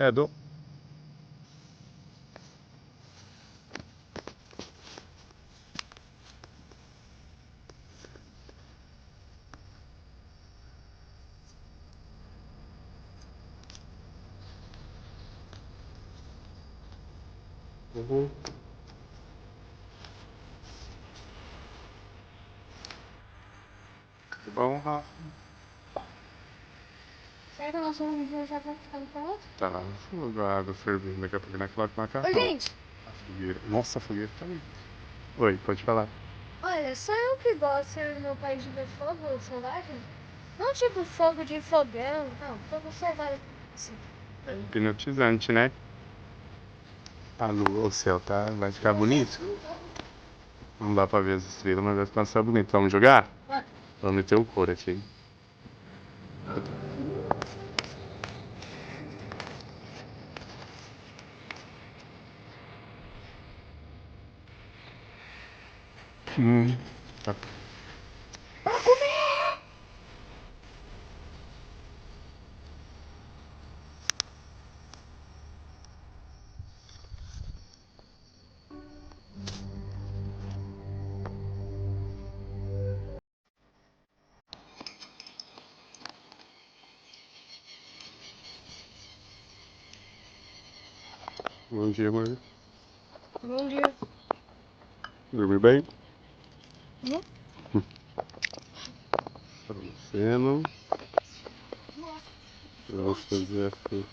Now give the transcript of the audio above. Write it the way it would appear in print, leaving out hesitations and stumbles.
É, dou. Uhum. Tudo bom, Rafa? Será que o nosso vídeo já vai ficando pronto? Tá lá no fogo, a água fervendo, daqui a pouco nós colocamos macarrão. Ô, gente! A fogueira. Nossa, a fogueira tá ali. Oi, pode falar. Olha, só eu que gosto do meu país de ver fogo selvagem? Não tipo fogo de fogão, não, fogo selvagem. Assim. É hipnotizante, né? A lua, o céu tá, vai ficar bonito. Não dá pra ver as estrelas, mas vai ficar um céu bonito. Vamos jogar? Vamos meter o couro aqui. Tá. Bom dia, amor. Bom dia. Dormiu bem? Hum? Tá descendo. Vamos fazer assim.